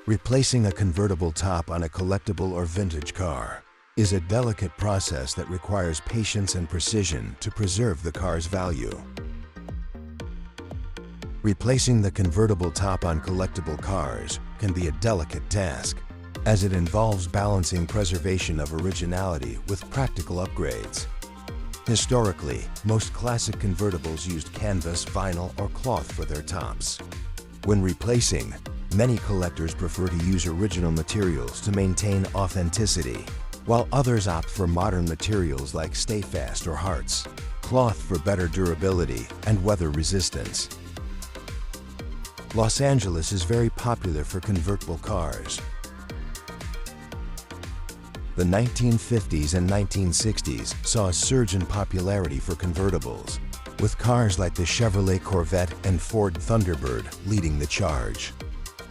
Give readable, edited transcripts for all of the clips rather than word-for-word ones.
Replacing a convertible top on a collectible or vintage car is a delicate process that requires patience and precision to preserve the car's value. Replacing the convertible top on collectible cars can be a delicate task, as it involves balancing preservation of originality with practical upgrades. Historically, most classic convertibles used canvas, vinyl, or cloth for their tops. When replacing, many collectors prefer to use original materials to maintain authenticity, while others opt for modern materials like Stay Fast or Hearts, cloth for better durability and weather resistance. Los Angeles is very popular for convertible cars. The 1950s and 1960s saw a surge in popularity for convertibles, with cars like the Chevrolet Corvette and Ford Thunderbird leading the charge.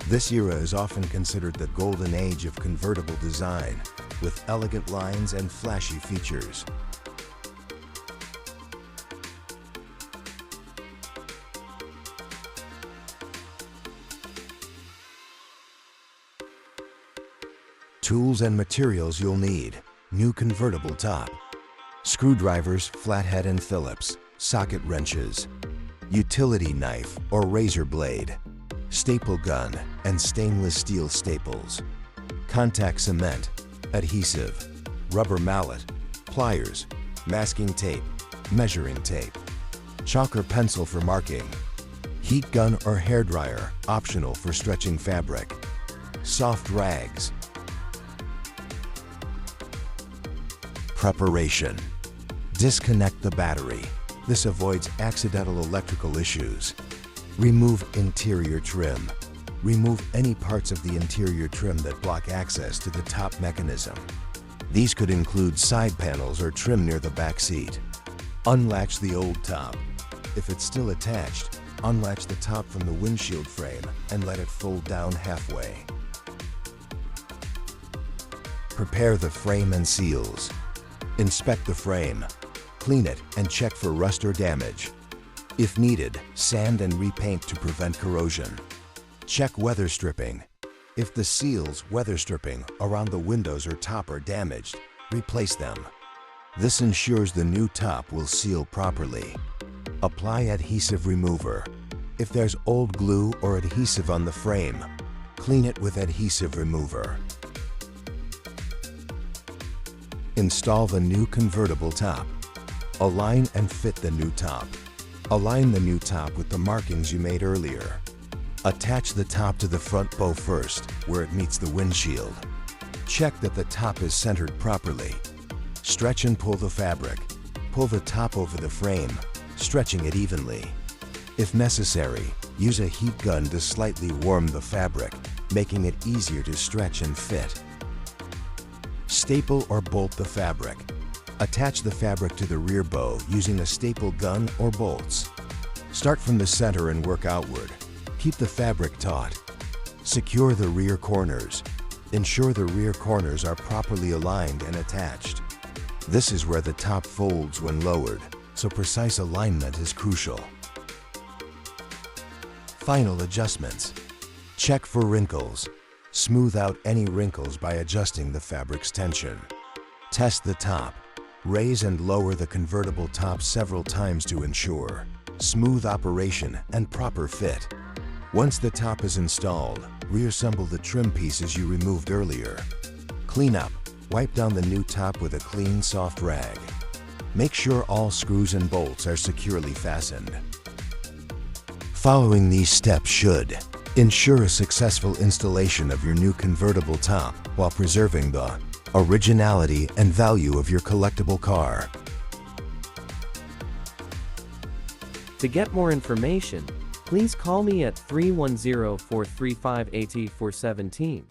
This era is often considered the golden age of convertible design, with elegant lines and flashy features. Tools and materials you'll need: new convertible top, screwdrivers, flathead and Phillips, socket wrenches, utility knife or razor blade, staple gun and stainless steel staples, contact cement, adhesive, rubber mallet, pliers, masking tape, measuring tape, chalk or pencil for marking, heat gun or hairdryer, optional for stretching fabric, soft rags. Preparation. Disconnect the battery. This avoids accidental electrical issues. Remove interior trim. Remove any parts of the interior trim that block access to the top mechanism. These could include side panels or trim near the back seat. Unlatch the old top. If it's still attached, unlatch the top from the windshield frame and let it fold down halfway. Prepare the frame and seals. Inspect the frame, clean it, and check for rust or damage. If needed, sand and repaint to prevent corrosion. Check weather stripping. If the seals, weather stripping, around the windows or top are damaged, replace them. This ensures the new top will seal properly. Apply adhesive remover. If there's old glue or adhesive on the frame, clean it with adhesive remover. Install the new convertible top. Align and fit the new top. Align the new top with the markings you made earlier. Attach the top to the front bow first, where it meets the windshield. Check that the top is centered properly. Stretch and pull the fabric. Pull the top over the frame, stretching it evenly. If necessary, use a heat gun to slightly warm the fabric, making it easier to stretch and fit. Staple or bolt the fabric. Attach the fabric to the rear bow using a staple gun or bolts. Start from the center and work outward. Keep the fabric taut. Secure the rear corners. Ensure the rear corners are properly aligned and attached. This is where the top folds when lowered, so precise alignment is crucial. Final adjustments. Check for wrinkles. Smooth out any wrinkles by adjusting the fabric's tension. Test the top. Raise and lower the convertible top several times to ensure smooth operation and proper fit. Once the top is installed, reassemble the trim pieces you removed earlier. Clean up. Wipe down the new top with a clean, soft rag. Make sure all screws and bolts are securely fastened. Following these steps should ensure a successful installation of your new convertible top while preserving the originality and value of your collectible car. To get more information, please call me at 310-435-8417.